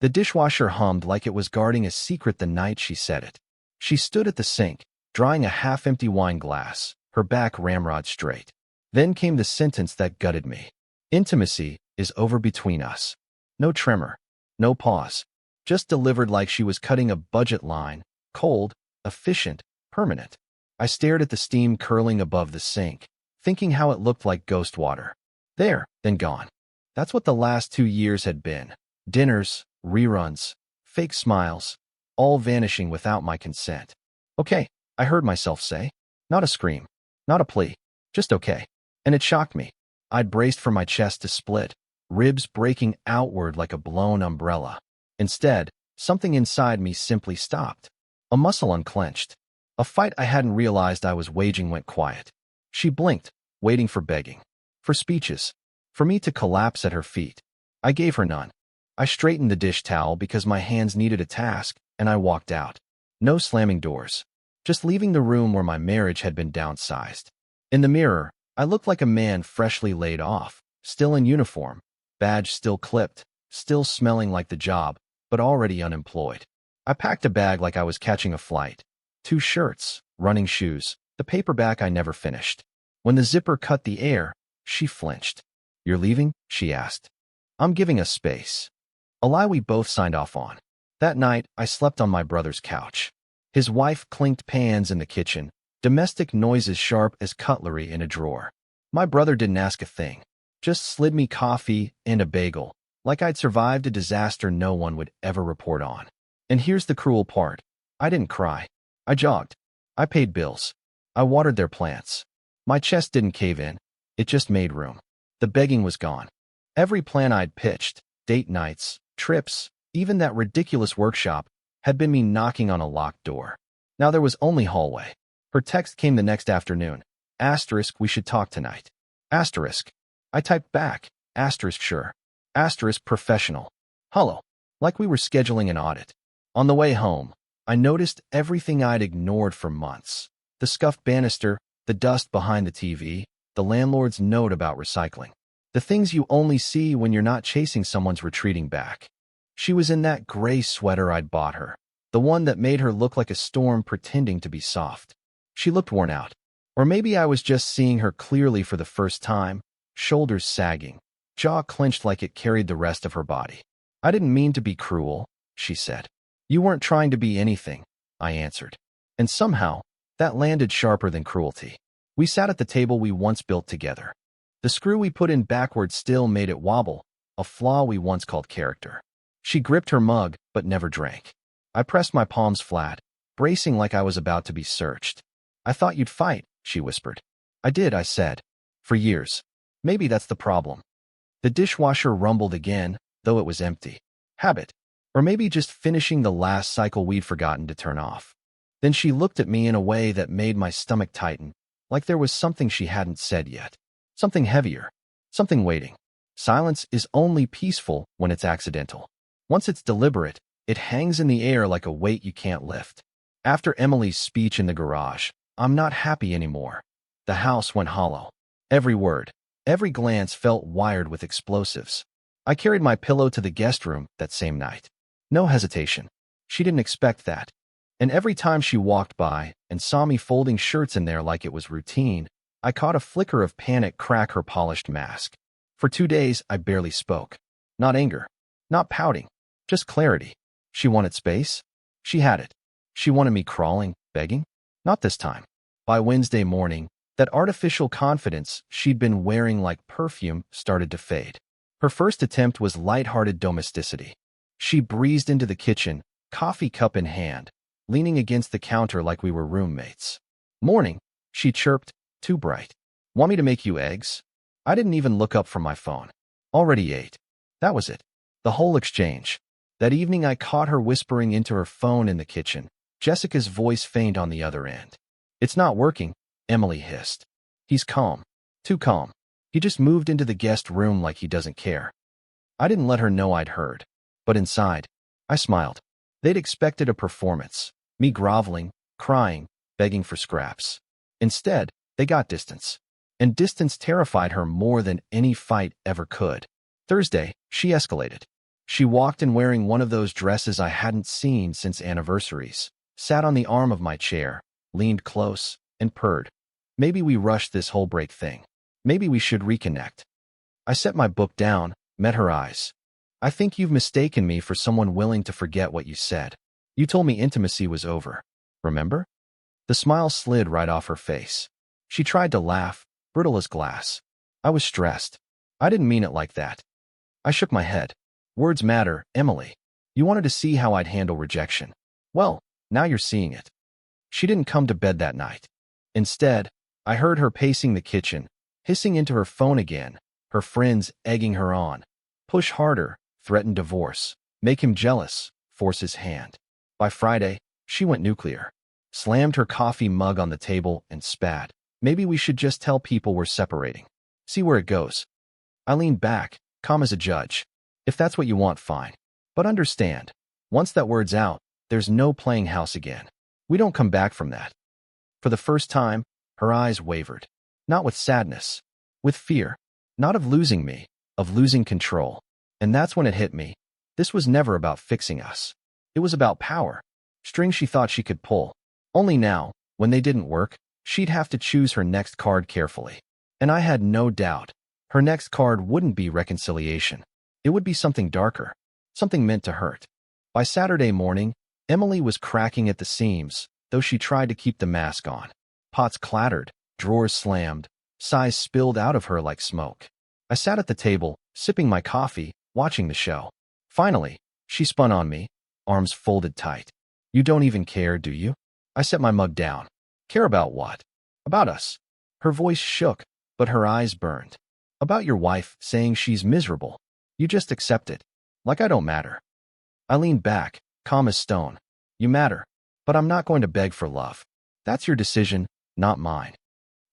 The dishwasher hummed like it was guarding a secret the night she said it. She stood at the sink, drying a half-empty wine glass, her back ramrod straight. Then came the sentence that gutted me. Intimacy is over between us. No tremor, no pause, just delivered like she was cutting a budget line, cold, efficient, permanent. I stared at the steam curling above the sink, thinking how it looked like ghost water. There, then gone. That's what the last 2 years had been. Dinners, reruns, fake smiles, all vanishing without my consent. Okay, I heard myself say. Not a scream, not a plea, just okay. And it shocked me. I'd braced for my chest to split, ribs breaking outward like a blown umbrella. Instead, something inside me simply stopped. A muscle unclenched. A fight I hadn't realized I was waging went quiet. She blinked, waiting for begging, for speeches, for me to collapse at her feet. I gave her none. I straightened the dish towel because my hands needed a task, and I walked out. No slamming doors. Just leaving the room where my marriage had been downsized. In the mirror, I looked like a man freshly laid off, still in uniform, badge still clipped, still smelling like the job, but already unemployed. I packed a bag like I was catching a flight. 2 shirts, running shoes, the paperback I never finished. When the zipper cut the air, she flinched. "You're leaving?" she asked. "I'm giving us space." A lie we both signed off on. That night, I slept on my brother's couch. His wife clinked pans in the kitchen, domestic noises sharp as cutlery in a drawer. My brother didn't ask a thing, just slid me coffee and a bagel, like I'd survived a disaster no one would ever report on. And here's the cruel part. I didn't cry. I jogged. I paid bills. I watered their plants. My chest didn't cave in. It just made room. The begging was gone. Every plan I'd pitched, date nights, trips, even that ridiculous workshop, had been me knocking on a locked door. Now there was only hallway. Her text came the next afternoon. Asterisk, we should talk tonight. Asterisk. I typed back. Asterisk, sure. Asterisk, professional. Hello. Like we were scheduling an audit. On the way home, I noticed everything I'd ignored for months. The scuffed banister, the dust behind the TV, the landlord's note about recycling. The things you only see when you're not chasing someone's retreating back. She was in that gray sweater I'd bought her, the one that made her look like a storm pretending to be soft. She looked worn out. Or maybe I was just seeing her clearly for the first time, shoulders sagging, jaw clenched like it carried the rest of her body. "I didn't mean to be cruel," she said. "You weren't trying to be anything," I answered. And somehow, that landed sharper than cruelty. We sat at the table we once built together. The screw we put in backwards still made it wobble, a flaw we once called character. She gripped her mug, but never drank. I pressed my palms flat, bracing like I was about to be searched. "I thought you'd fight," she whispered. "I did," I said. "For years. Maybe that's the problem." The dishwasher rumbled again, though it was empty. Habit. Or maybe just finishing the last cycle we'd forgotten to turn off. Then she looked at me in a way that made my stomach tighten, like there was something she hadn't said yet. Something heavier. Something waiting. Silence is only peaceful when it's accidental. Once it's deliberate, it hangs in the air like a weight you can't lift. After Emily's speech in the garage, I'm not happy anymore. The house went hollow. Every word, every glance felt wired with explosives. I carried my pillow to the guest room that same night. No hesitation. She didn't expect that. And every time she walked by and saw me folding shirts in there like it was routine, I caught a flicker of panic crack her polished mask. For 2 days, I barely spoke. Not anger. Not pouting. Just clarity. She wanted space. She had it. She wanted me crawling, begging. Not this time. By Wednesday morning, that artificial confidence she'd been wearing like perfume started to fade. Her first attempt was light-hearted domesticity. She breezed into the kitchen, coffee cup in hand, leaning against the counter like we were roommates. "Morning," she chirped, too bright. "Want me to make you eggs?" I didn't even look up from my phone. Already ate. That was it. The whole exchange. That evening I caught her whispering into her phone in the kitchen, Jessica's voice faint on the other end. "It's not working," Emily hissed. "He's calm. Too calm. He just moved into the guest room like he doesn't care." I didn't let her know I'd heard. But inside, I smiled. They'd expected a performance. Me groveling, crying, begging for scraps. Instead, they got distance. And distance terrified her more than any fight ever could. Thursday, she escalated. She walked in wearing one of those dresses I hadn't seen since anniversaries, sat on the arm of my chair, leaned close, and purred. Maybe we rushed this whole break thing. Maybe we should reconnect. I set my book down, met her eyes. I think you've mistaken me for someone willing to forget what you said. You told me intimacy was over. Remember? The smile slid right off her face. She tried to laugh, brittle as glass. I was stressed. I didn't mean it like that. I shook my head. Words matter, Emily. You wanted to see how I'd handle rejection. Well, now you're seeing it. She didn't come to bed that night. Instead, I heard her pacing the kitchen, hissing into her phone again, her friends egging her on. Push harder, threaten divorce, make him jealous, force his hand. By Friday, she went nuclear, slammed her coffee mug on the table and spat. Maybe we should just tell people we're separating. See where it goes. I leaned back, calm as a judge. If that's what you want, fine. But understand, once that word's out, there's no playing house again. We don't come back from that. For the first time, her eyes wavered. Not with sadness, with fear. Not of losing me, of losing control. And that's when it hit me. This was never about fixing us. It was about power. Strings she thought she could pull. Only now, when they didn't work, she'd have to choose her next card carefully. And I had no doubt. Her next card wouldn't be reconciliation. It would be something darker. Something meant to hurt. By Saturday morning, Emily was cracking at the seams, though she tried to keep the mask on. Pots clattered, drawers slammed, sighs spilled out of her like smoke. I sat at the table, sipping my coffee, watching the show. Finally, she spun on me, arms folded tight. You don't even care, do you? I set my mug down. Care about what? About us. Her voice shook, but her eyes burned. About your wife saying she's miserable. You just accept it. Like I don't matter. I leaned back, calm as stone. You matter, but I'm not going to beg for love. That's your decision, not mine.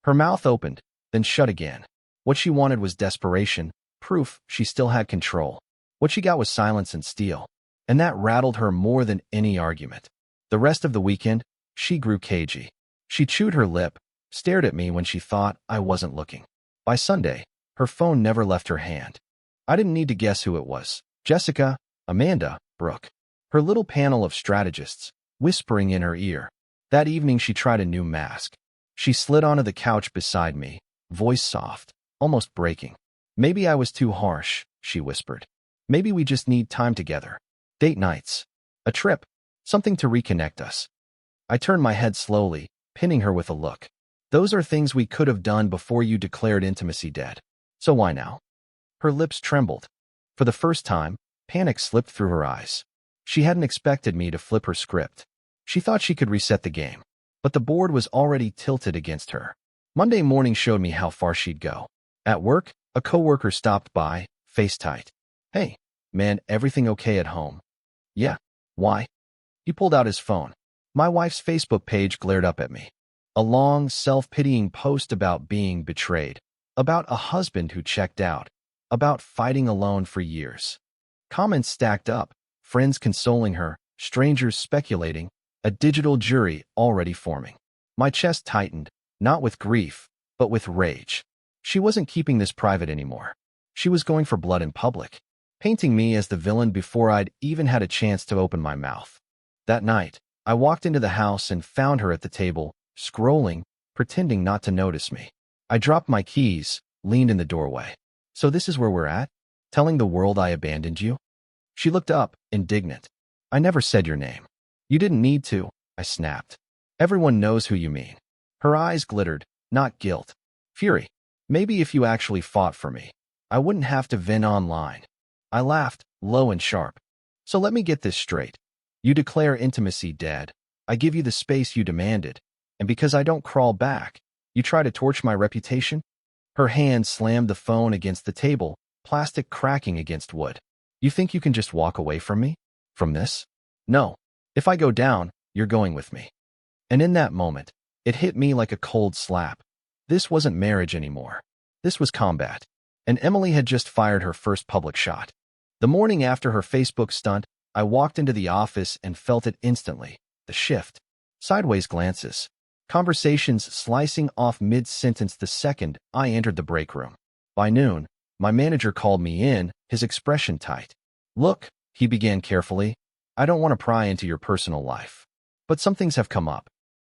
Her mouth opened, then shut again. What she wanted was desperation, proof she still had control. What she got was silence and steel. And that rattled her more than any argument. The rest of the weekend, she grew cagey. She chewed her lip, stared at me when she thought I wasn't looking. By Sunday, her phone never left her hand. I didn't need to guess who it was. Jessica, Amanda, Brooke. Her little panel of strategists, whispering in her ear. That evening she tried a new mask. She slid onto the couch beside me, voice soft, almost breaking. Maybe I was too harsh, she whispered. Maybe we just need time together. Date nights. A trip. Something to reconnect us. I turned my head slowly, pinning her with a look. Those are things we could have done before you declared intimacy dead. So why now? Her lips trembled. For the first time, panic slipped through her eyes. She hadn't expected me to flip her script. She thought she could reset the game. But the board was already tilted against her. Monday morning showed me how far she'd go. At work, a coworker stopped by, face tight. Hey, man, everything okay at home? Yeah. Why? He pulled out his phone. My wife's Facebook page glared up at me. A long, self-pitying post about being betrayed. About a husband who checked out. About fighting alone for years. Comments stacked up, friends consoling her, strangers speculating, a digital jury already forming. My chest tightened, not with grief, but with rage. She wasn't keeping this private anymore. She was going for blood in public, painting me as the villain before I'd even had a chance to open my mouth. That night, I walked into the house and found her at the table, scrolling, pretending not to notice me. I dropped my keys, leaned in the doorway. So this is where we're at? Telling the world I abandoned you? She looked up, indignant. I never said your name. You didn't need to, I snapped. Everyone knows who you mean. Her eyes glittered, not guilt. Fury. Maybe if you actually fought for me, I wouldn't have to vent online. I laughed, low and sharp. So let me get this straight. You declare intimacy dead. I give you the space you demanded. And because I don't crawl back, you try to torch my reputation? Her hand slammed the phone against the table, plastic cracking against wood. You think you can just walk away from me? From this? No. If I go down, you're going with me. And in that moment, it hit me like a cold slap. This wasn't marriage anymore. This was combat. And Emily had just fired her first public shot. The morning after her Facebook stunt, I walked into the office and felt it instantly. The shift. Sideways glances. Conversations slicing off mid-sentence the second I entered the break room. By noon, my manager called me in, his expression tight. Look, He began carefully. I don't want to pry into your personal life, but some things have come up.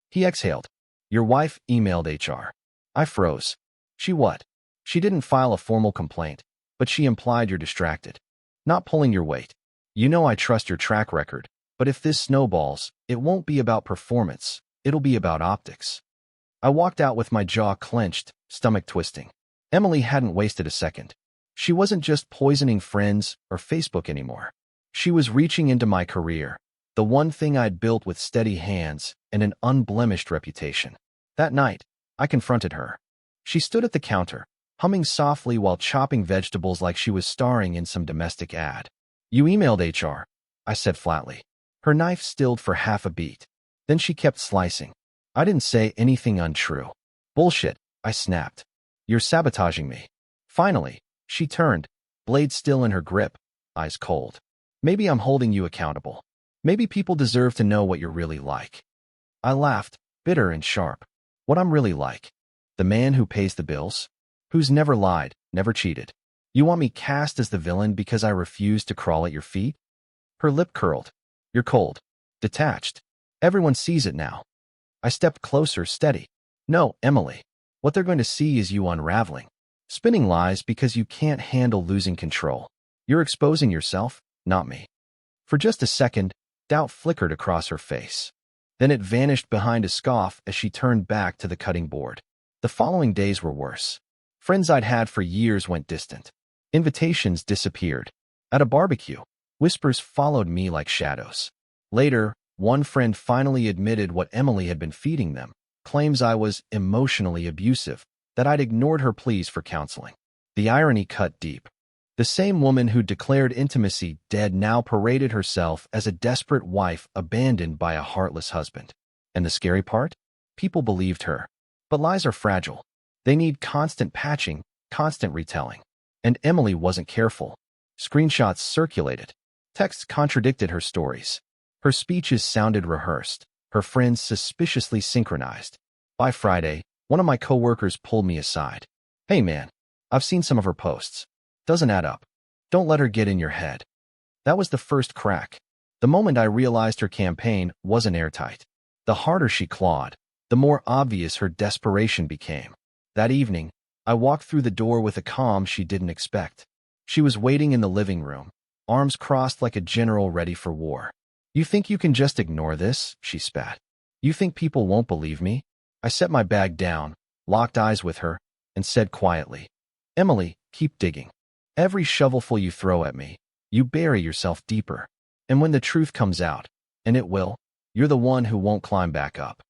He exhaled. Your wife emailed HR. I froze. She what? She didn't file a formal complaint, but she implied you're distracted. Not pulling your weight. You know I trust your track record, but if this snowballs, it won't be about performance, it'll be about optics. I walked out with my jaw clenched, stomach twisting. Emily hadn't wasted a second. She wasn't just poisoning friends or Facebook anymore. She was reaching into my career, the one thing I'd built with steady hands and an unblemished reputation. That night, I confronted her. She stood at the counter, humming softly while chopping vegetables like she was starring in some domestic ad. You emailed HR, I said flatly. Her knife stilled for half a beat. Then she kept slicing. I didn't say anything untrue. Bullshit, I snapped. You're sabotaging me. Finally, she turned, blade still in her grip, eyes cold. Maybe I'm holding you accountable. Maybe people deserve to know what you're really like. I laughed, bitter and sharp. What I'm really like. The man who pays the bills? Who's never lied, never cheated. You want me cast as the villain because I refuse to crawl at your feet? Her lip curled. You're cold. Detached. Everyone sees it now. I stepped closer, steady. No, Emily. What they're going to see is you unraveling. Spinning lies because you can't handle losing control. You're exposing yourself, not me. For just a second, doubt flickered across her face. Then it vanished behind a scoff as she turned back to the cutting board. The following days were worse. Friends I'd had for years went distant. Invitations disappeared. At a barbecue, whispers followed me like shadows. Later, one friend finally admitted what Emily had been feeding them, claims I was emotionally abusive, that I'd ignored her pleas for counseling. The irony cut deep. The same woman who declared intimacy dead now paraded herself as a desperate wife abandoned by a heartless husband. And the scary part? People believed her. But lies are fragile. They need constant patching, constant retelling. And Emily wasn't careful. Screenshots circulated. Texts contradicted her stories. Her speeches sounded rehearsed. Her friends suspiciously synchronized. By Friday, one of my coworkers pulled me aside. Hey man, I've seen some of her posts. Doesn't add up. Don't let her get in your head. That was the first crack. The moment I realized her campaign wasn't airtight. The harder she clawed, the more obvious her desperation became. That evening, I walked through the door with a calm she didn't expect. She was waiting in the living room, arms crossed like a general ready for war. You think you can just ignore this? She spat. You think people won't believe me? I set my bag down, locked eyes with her, and said quietly, Emily, keep digging. Every shovelful you throw at me, you bury yourself deeper. And when the truth comes out, and it will, you're the one who won't climb back up.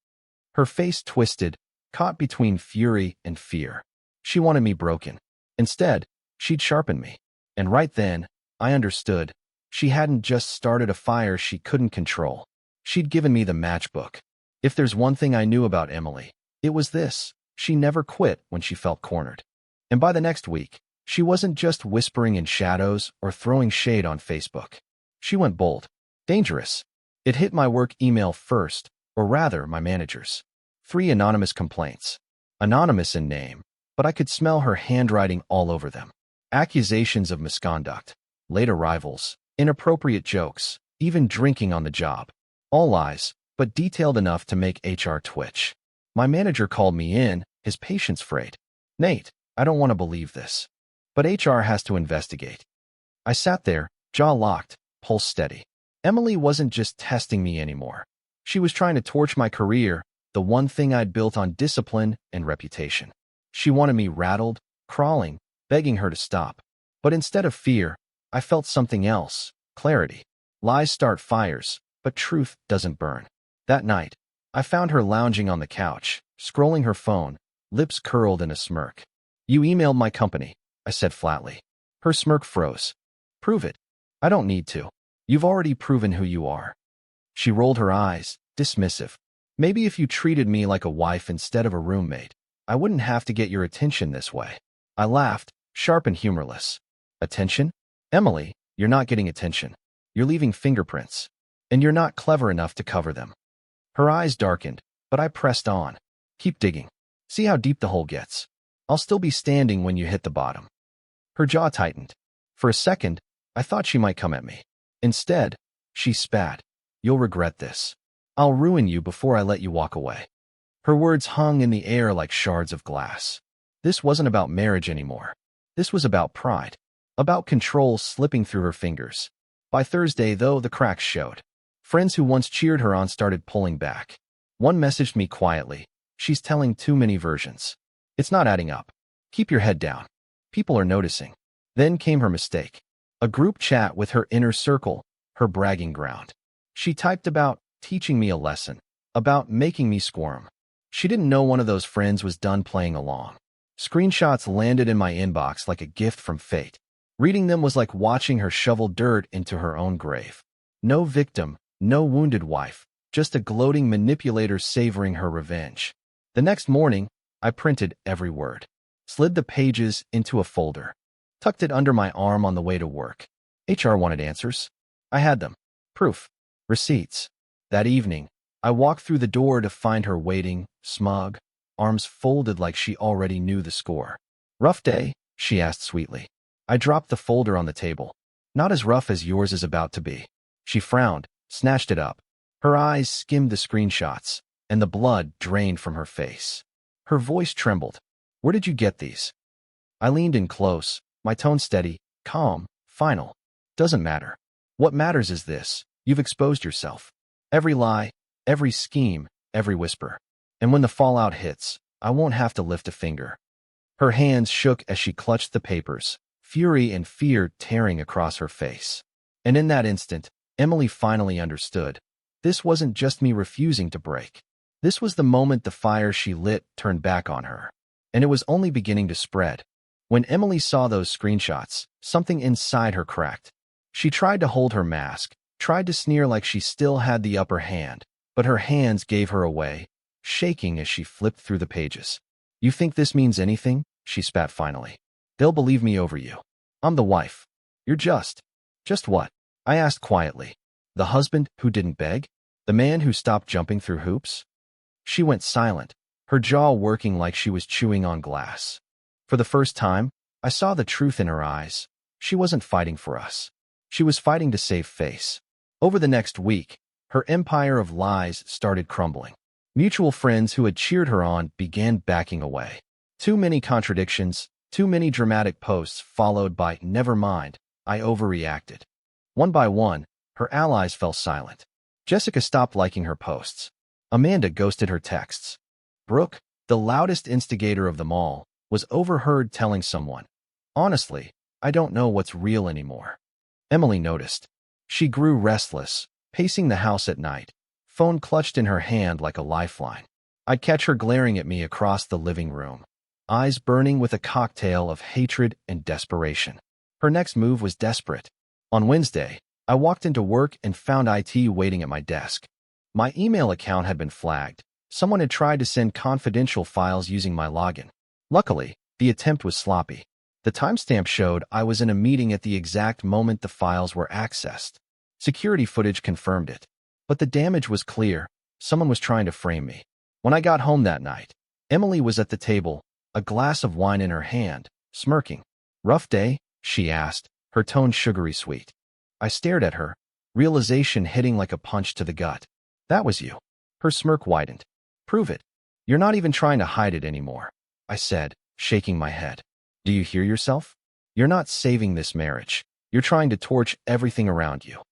Her face twisted, caught between fury and fear. She wanted me broken. Instead, she'd sharpen me. And right then, I understood. She hadn't just started a fire she couldn't control. She'd given me the matchbook. If there's one thing I knew about Emily, it was this. She never quit when she felt cornered. And by the next week, she wasn't just whispering in shadows or throwing shade on Facebook. She went bold. Dangerous. It hit my work email first, or rather, my manager's. 3 anonymous complaints. Anonymous in name, but I could smell her handwriting all over them. Accusations of misconduct, late arrivals, inappropriate jokes, even drinking on the job. All lies, but detailed enough to make HR twitch. My manager called me in, his patience frayed. Nate, I don't want to believe this. But HR has to investigate. I sat there, jaw locked, pulse steady. Emily wasn't just testing me anymore. She was trying to torch my career, the one thing I'd built on discipline and reputation. She wanted me rattled, crawling, begging her to stop. But instead of fear, I felt something else, clarity. Lies start fires, but truth doesn't burn. That night, I found her lounging on the couch, scrolling her phone, lips curled in a smirk. You emailed my company, I said flatly. Her smirk froze. Prove it. I don't need to. You've already proven who you are. She rolled her eyes, dismissive. Maybe if you treated me like a wife instead of a roommate, I wouldn't have to get your attention this way. I laughed, sharp and humorless. Attention? Emily, you're not getting attention. You're leaving fingerprints. And you're not clever enough to cover them. Her eyes darkened, but I pressed on. Keep digging. See how deep the hole gets. I'll still be standing when you hit the bottom. Her jaw tightened. For a second, I thought she might come at me. Instead, she spat. You'll regret this. I'll ruin you before I let you walk away. Her words hung in the air like shards of glass. This wasn't about marriage anymore. This was about pride. About control slipping through her fingers. By Thursday, though, the cracks showed. Friends who once cheered her on started pulling back. One messaged me quietly. She's telling too many versions. It's not adding up. Keep your head down. People are noticing. Then came her mistake. A group chat with her inner circle, her bragging ground. She typed about teaching me a lesson, about making me squirm. She didn't know one of those friends was done playing along. Screenshots landed in my inbox like a gift from fate. Reading them was like watching her shovel dirt into her own grave. No victim, no wounded wife, just a gloating manipulator savoring her revenge. The next morning, I printed every word, slid the pages into a folder, tucked it under my arm on the way to work. HR wanted answers. I had them. Proof. Receipts. That evening, I walked through the door to find her waiting, smug, arms folded like she already knew the score. Rough day? She asked sweetly. I dropped the folder on the table. Not as rough as yours is about to be. She frowned, snatched it up. Her eyes skimmed the screenshots, and the blood drained from her face. Her voice trembled. Where did you get these? I leaned in close, my tone steady, calm, final. Doesn't matter. What matters is this. You've exposed yourself. Every lie, every scheme, every whisper. And when the fallout hits, I won't have to lift a finger. Her hands shook as she clutched the papers, fury and fear tearing across her face. And in that instant, Emily finally understood. This wasn't just me refusing to break. This was the moment the fire she lit turned back on her. And it was only beginning to spread. When Emily saw those screenshots, something inside her cracked. She tried to hold her mask, tried to sneer like she still had the upper hand, but her hands gave her away, shaking as she flipped through the pages. You think this means anything? She spat finally. They'll believe me over you. I'm the wife. You're just what? I asked quietly. The husband who didn't beg? The man who stopped jumping through hoops? She went silent, her jaw working like she was chewing on glass. For the first time, I saw the truth in her eyes. She wasn't fighting for us. She was fighting to save face. Over the next week, her empire of lies started crumbling. Mutual friends who had cheered her on began backing away. Too many contradictions, too many dramatic posts followed by, never mind, I overreacted. One by one, her allies fell silent. Jessica stopped liking her posts. Amanda ghosted her texts. Brooke, the loudest instigator of them all, was overheard telling someone, honestly, I don't know what's real anymore. Emily noticed. She grew restless, pacing the house at night, phone clutched in her hand like a lifeline. I'd catch her glaring at me across the living room, eyes burning with a cocktail of hatred and desperation. Her next move was desperate. On Wednesday, I walked into work and found IT waiting at my desk. My email account had been flagged. Someone had tried to send confidential files using my login. Luckily, the attempt was sloppy. The timestamp showed I was in a meeting at the exact moment the files were accessed. Security footage confirmed it. But the damage was clear. Someone was trying to frame me. When I got home that night, Emily was at the table, a glass of wine in her hand, smirking. Rough day? She asked, her tone sugary sweet. I stared at her, realization hitting like a punch to the gut. That was you. Her smirk widened. Prove it. You're not even trying to hide it anymore, I said, shaking my head. Do you hear yourself? You're not saving this marriage. You're trying to torch everything around you.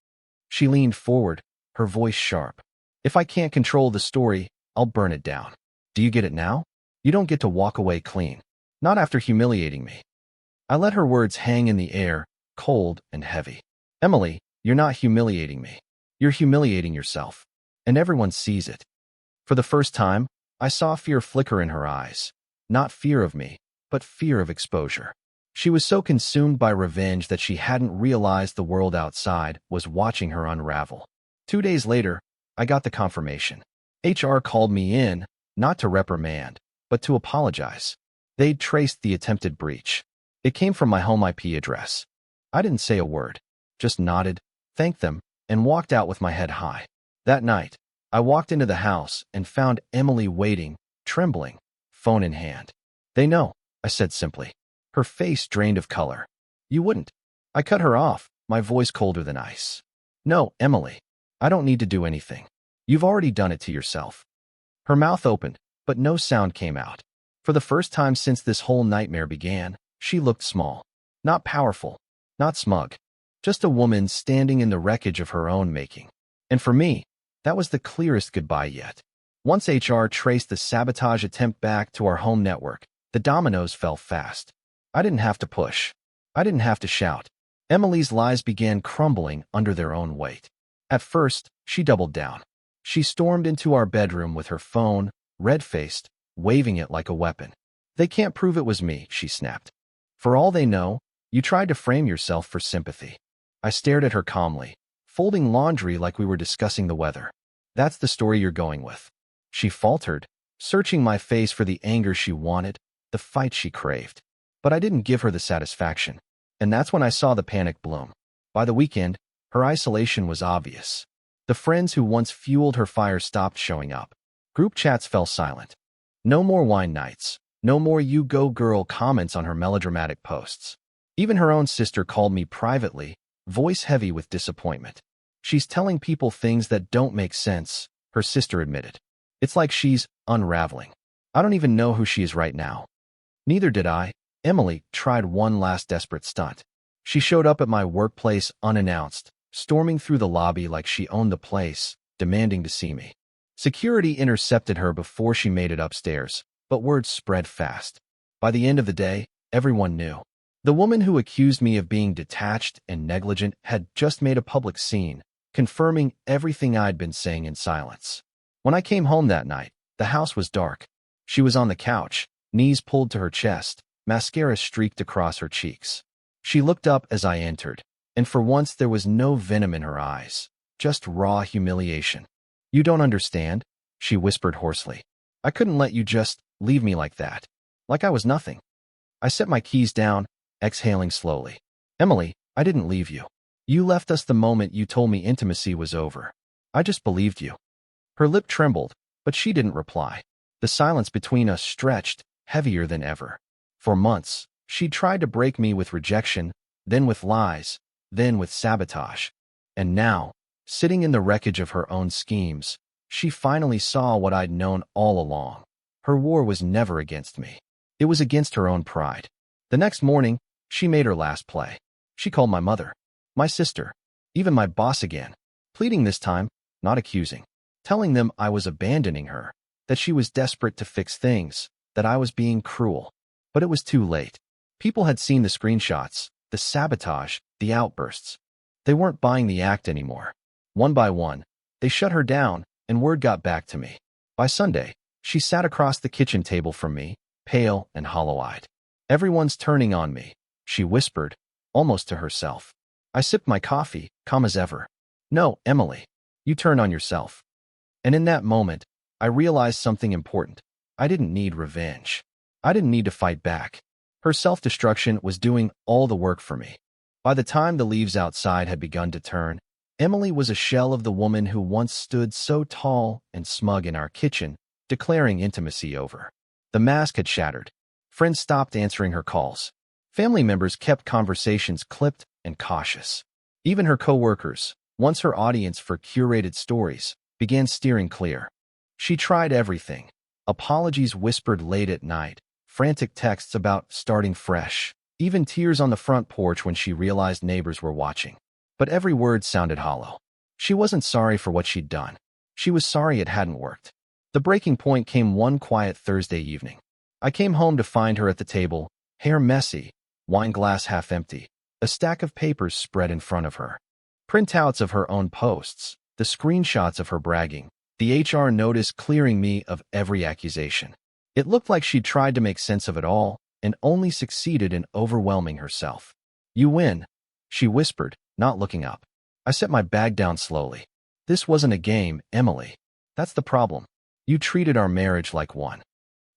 She leaned forward, her voice sharp. If I can't control the story, I'll burn it down. Do you get it now? You don't get to walk away clean. Not after humiliating me. I let her words hang in the air, cold and heavy. Emily, you're not humiliating me. You're humiliating yourself. And everyone sees it. For the first time, I saw fear flicker in her eyes. Not fear of me, but fear of exposure. She was so consumed by revenge that she hadn't realized the world outside was watching her unravel. 2 days later, I got the confirmation. HR called me in, not to reprimand, but to apologize. They'd traced the attempted breach. It came from my home IP address. I didn't say a word, just nodded, thanked them, and walked out with my head high. That night, I walked into the house and found Emily waiting, trembling, phone in hand. They know, I said simply. Her face drained of color. You wouldn't. I cut her off, my voice colder than ice. No, Emily. I don't need to do anything. You've already done it to yourself. Her mouth opened, but no sound came out. For the first time since this whole nightmare began, she looked small. Not powerful. Not smug. Just a woman standing in the wreckage of her own making. And for me, that was the clearest goodbye yet. Once HR traced the sabotage attempt back to our home network, the dominoes fell fast. I didn't have to push. I didn't have to shout. Emily's lies began crumbling under their own weight. At first, she doubled down. She stormed into our bedroom with her phone, red-faced, waving it like a weapon. They can't prove it was me, she snapped. For all they know, you tried to frame yourself for sympathy. I stared at her calmly, folding laundry like we were discussing the weather. That's the story you're going with. She faltered, searching my face for the anger she wanted, the fight she craved. But I didn't give her the satisfaction. And that's when I saw the panic bloom. By the weekend, her isolation was obvious. The friends who once fueled her fire stopped showing up. Group chats fell silent. No more wine nights. No more "you go girl" comments on her melodramatic posts. Even her own sister called me privately, voice heavy with disappointment. She's telling people things that don't make sense, her sister admitted. It's like she's unraveling. I don't even know who she is right now. Neither did I. Emily tried one last desperate stunt. She showed up at my workplace unannounced, storming through the lobby like she owned the place, demanding to see me. Security intercepted her before she made it upstairs, but word spread fast. By the end of the day, everyone knew. The woman who accused me of being detached and negligent had just made a public scene, confirming everything I'd been saying in silence. When I came home that night, the house was dark. She was on the couch, knees pulled to her chest, mascara streaked across her cheeks. She looked up as I entered, and for once there was no venom in her eyes, just raw humiliation. "You don't understand," she whispered hoarsely. "I couldn't let you just leave me like that. Like I was nothing." I set my keys down, exhaling slowly. "Emily, I didn't leave you. You left us the moment you told me intimacy was over. I just believed you." Her lip trembled, but she didn't reply. The silence between us stretched, heavier than ever. For months, she'd tried to break me with rejection, then with lies, then with sabotage. And now, sitting in the wreckage of her own schemes, she finally saw what I'd known all along. Her war was never against me. It was against her own pride. The next morning, she made her last play. She called my mother, my sister, even my boss again, pleading this time, not accusing, telling them I was abandoning her, that she was desperate to fix things, that I was being cruel. But it was too late. People had seen the screenshots, the sabotage, the outbursts. They weren't buying the act anymore. One by one, they shut her down, and word got back to me. By Sunday, she sat across the kitchen table from me, pale and hollow-eyed. "Everyone's turning on me," she whispered, almost to herself. I sipped my coffee, calm as ever. "No, Emily, you turn on yourself." And in that moment, I realized something important. I didn't need revenge. I didn't need to fight back. Her self-destruction was doing all the work for me. By the time the leaves outside had begun to turn, Emily was a shell of the woman who once stood so tall and smug in our kitchen, declaring intimacy over. The mask had shattered. Friends stopped answering her calls. Family members kept conversations clipped and cautious. Even her coworkers, once her audience for curated stories, began steering clear. She tried everything. Apologies whispered late at night, frantic texts about starting fresh, even tears on the front porch when she realized neighbors were watching. But every word sounded hollow. She wasn't sorry for what she'd done. She was sorry it hadn't worked. The breaking point came one quiet Thursday evening. I came home to find her at the table, hair messy, wine glass half empty, a stack of papers spread in front of her. Printouts of her own posts, the screenshots of her bragging, the HR notice clearing me of every accusation. It looked like she'd tried to make sense of it all and only succeeded in overwhelming herself. "You win," she whispered, not looking up. I set my bag down slowly. "This wasn't a game, Emily. That's the problem. You treated our marriage like one."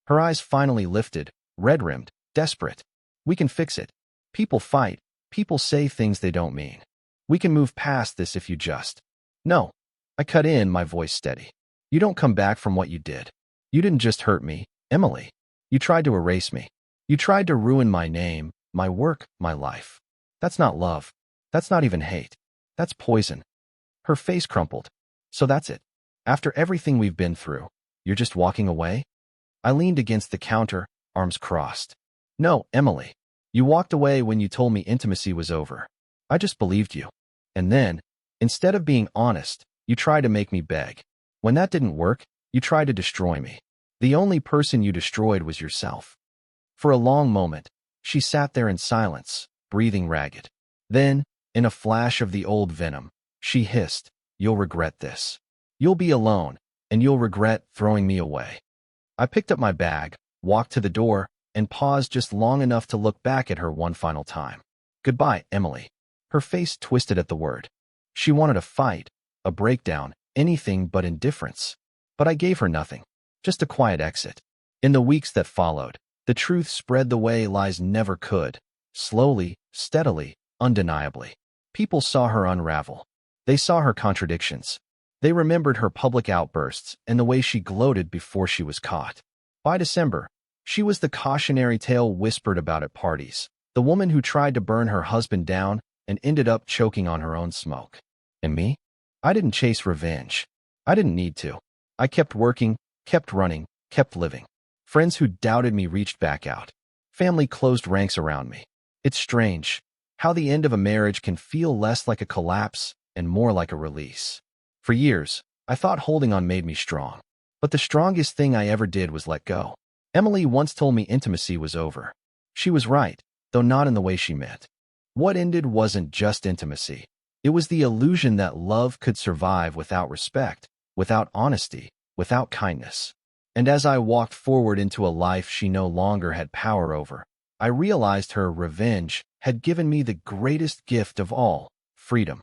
Her eyes finally lifted, red-rimmed, desperate. "We can fix it. People fight. People say things they don't mean. We can move past this if you just—" "No." I cut in, my voice steady. "You don't come back from what you did. You didn't just hurt me, Emily. You tried to erase me. You tried to ruin my name, my work, my life. That's not love. That's not even hate. That's poison." Her face crumpled. So that's it. After everything we've been through, you're just walking away? I leaned against the counter, arms crossed. No, Emily. You walked away when you told me intimacy was over. I just believed you. And then, instead of being honest, you tried to make me beg. When that didn't work, you tried to destroy me. The only person you destroyed was yourself. For a long moment, she sat there in silence, breathing ragged. Then, in a flash of the old venom, she hissed, "You'll regret this. You'll be alone, and you'll regret throwing me away." I picked up my bag, walked to the door, and paused just long enough to look back at her one final time. "Goodbye, Emily." Her face twisted at the word. She wanted a fight, a breakdown, anything but indifference. But I gave her nothing, just a quiet exit. In the weeks that followed, the truth spread the way lies never could, slowly, steadily, undeniably. People saw her unravel. They saw her contradictions. They remembered her public outbursts and the way she gloated before she was caught. By December, she was the cautionary tale whispered about at parties, the woman who tried to burn her husband down and ended up choking on her own smoke. And me? I didn't chase revenge. I didn't need to. I kept working, kept running, kept living. Friends who doubted me reached back out. Family closed ranks around me. It's strange how the end of a marriage can feel less like a collapse and more like a release. For years, I thought holding on made me strong. But the strongest thing I ever did was let go. Emily once told me intimacy was over. She was right, though not in the way she meant. What ended wasn't just intimacy. It was the illusion that love could survive without respect, without honesty, without kindness. And as I walked forward into a life she no longer had power over, I realized her revenge had given me the greatest gift of all, freedom.